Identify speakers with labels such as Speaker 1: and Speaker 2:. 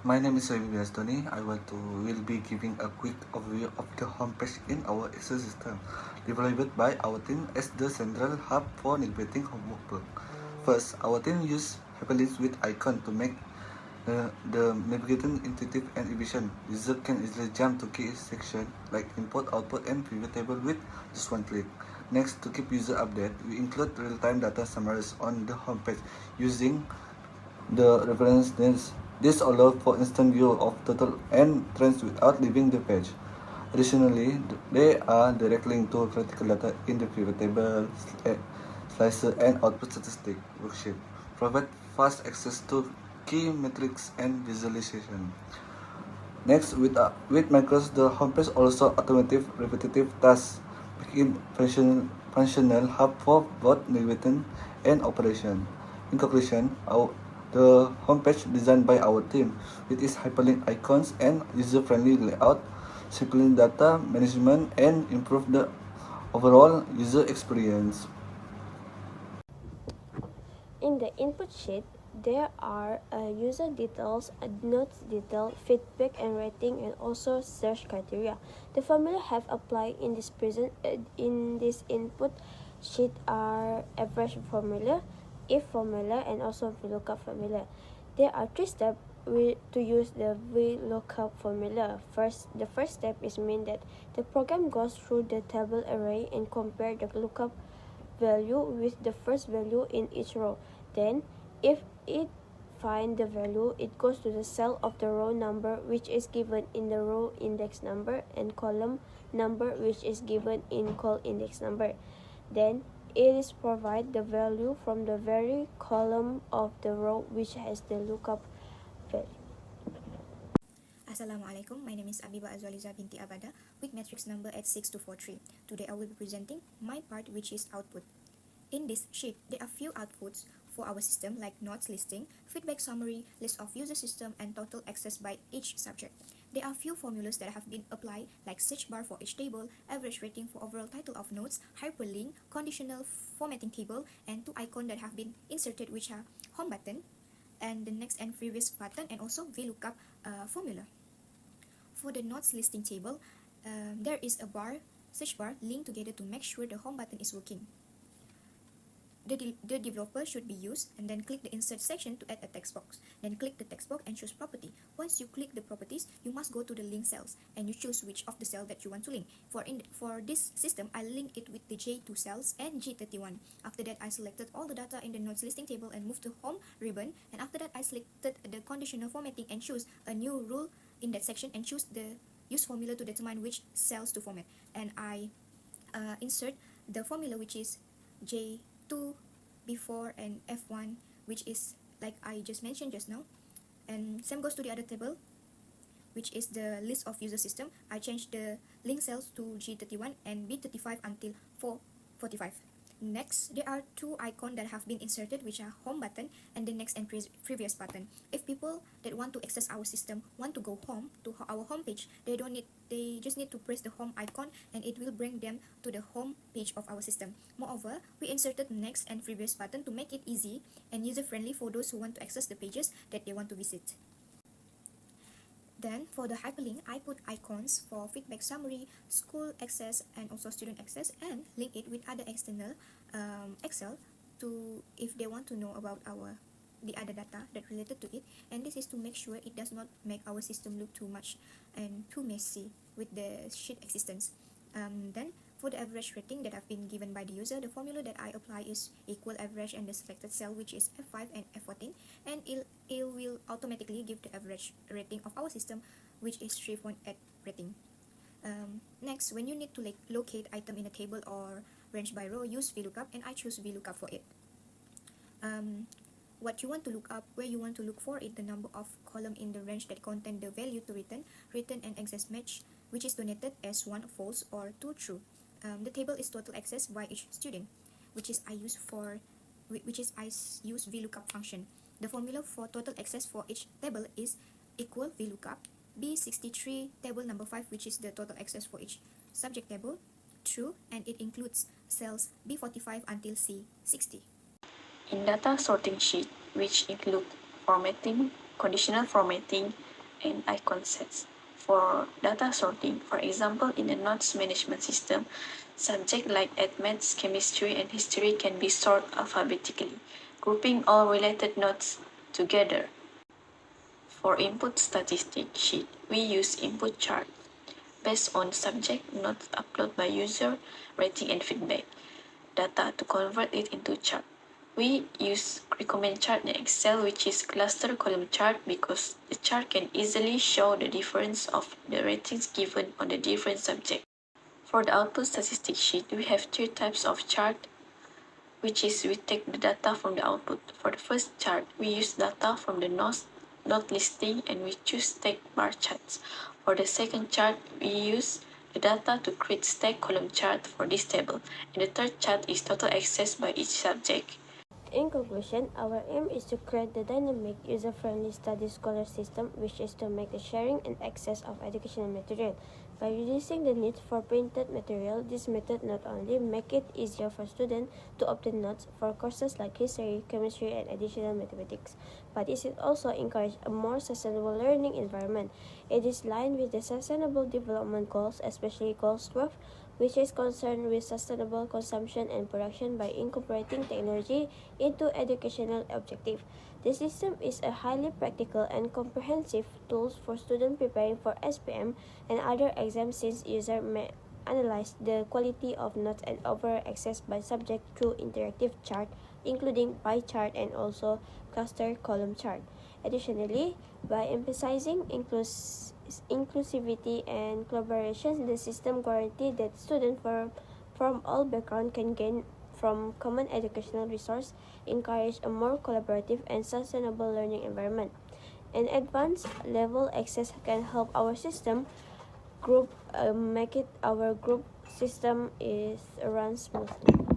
Speaker 1: My name is AZWALIZAH. Will be giving a quick overview of the homepage in our Excel system, developed by our team as the central hub for navigating homework. First, our team uses hyperlinks with icon to make the navigation intuitive and efficient. User can easily jump to key section like import, output, and pivot table with just one click. Next, to keep user updated, we include real-time data summaries on the homepage using the reference names. This allows for instant view of total and trends without leaving the page. Additionally, they are direct link to critical data in the pivot table, slicer, and output statistic worksheet. Provide fast access to key metrics and visualization. Next, with macros, the homepage also automates repetitive tasks, making it functional hub for both navigation and operation. In conclusion, the homepage designed by our team with its hyperlink icons and user-friendly layout, simplify data management and improve the overall user experience.
Speaker 2: In the input sheet, there are user details, notes detail, feedback and rating, and also search criteria. The formula have applied in this input sheet are average formula, if formula, and also VLOOKUP formula. There are three steps to use the VLOOKUP formula. The first step is mean that the program goes through the table array and compare the lookup value with the first value in each row. Then, if it finds the value, it goes to the cell of the row number which is given in the row index number and column number which is given in col index number. Then, it is provide the value from the very column of the row which has the lookup value.
Speaker 3: Assalamualaikum, my name is ABIBA AZWALIZAH binti ABADA with matrix number at 6243. Today I will be presenting my part, which is output. In this sheet, there are few outputs for our system like notes listing, feedback summary, list of user system, and total access by each subject. There are few formulas that have been applied like search bar for each table, average rating for overall title of notes, hyperlink, conditional formatting table, and two icons that have been inserted, which are home button and the next and previous button, and also VLOOKUP formula. For the notes listing table, there is a search bar linked together to make sure the home button is working. The developer should be used, and then click the insert section to add a text box. Then click the text box and choose property. Once you click the properties, you must go to the link cells and you choose which of the cell that you want to link. For this system, I link it with the J2 cells and G31. After that, I selected all the data in the notes listing table and moved to home ribbon. And after that, I selected the conditional formatting and choose a new rule in that section and choose the use formula to determine which cells to format. And I insert the formula which is J2 before and F1, which is like I just mentioned just now. And same goes to the other table, which is the list of user system. I changed the link cells to G31 and B35 until 445. Next, there are two icons that have been inserted, which are home button and the next and previous button. If people that want to access our system want to go home to our home page, they just need to press the home icon and it will bring them to the home page of our system. Moreover, we inserted next and previous button to make it easy and user-friendly for those who want to access the pages that they want to visit. Then for the hyperlink, I put icons for feedback summary, school access, and also student access, and link it with other external Excel to if they want to know about the other data that related to it. And this is to make sure it does not make our system look too much and too messy with the sheet existence. Then for the average rating that have been given by the user, the formula that I apply is equal average and the selected cell, which is F5 and F14, and it will automatically give the average rating of our system, which is 3.8 rating. Next, when you need to locate item in a table or range by row, use VLOOKUP, and I choose VLOOKUP for it. What you want to look up, where you want to look for it, the number of column in the range that contain the value to return an exact match, which is donated as 1 false or 2 true. The table is total access by each student, which is I use VLOOKUP function. The formula for total access for each table is equal VLOOKUP B63 table number 5, which is the total access for each subject table, true, and it includes cells B45 until C60.
Speaker 4: In data sorting sheet, which include formatting, conditional formatting, and icon sets. For data sorting, for example, in a notes management system, subjects like maths, chemistry, and history can be sorted alphabetically, grouping all related notes together. For input statistic sheet, we use input chart based on subject notes uploaded by user, rating and feedback data to convert it into chart. We use recommend chart in Excel, which is cluster column chart, because the chart can easily show the difference of the ratings given on the different subjects. For the output statistic sheet, we have three types of chart, which is we take the data from the output. For the first chart, we use data from the note listing and we choose stack bar charts. For the second chart, we use the data to create stack column chart for this table. And the third chart is total access by each subject.
Speaker 2: In conclusion, our aim is to create the dynamic, user-friendly study scholar system, which is to make the sharing and access of educational material. By reducing the need for printed material, this method not only make it easier for students to obtain notes for courses like history, chemistry, and additional mathematics, but it also encourage a more sustainable learning environment. It is aligned with the Sustainable Development Goals, especially Goal 12, which is concerned with sustainable consumption and production by incorporating technology into educational objectives. The system is a highly practical and comprehensive tool for students preparing for SPM and other exams, since users may analyze the quality of notes and overall access by subject through interactive chart, including pie chart and also cluster column chart. Additionally, by emphasizing inclusivity and collaboration, the system guarantees that students from all backgrounds can gain from common educational resource, encourage a more collaborative and sustainable learning environment. An advanced level access can help our system make it our group system is run smoothly.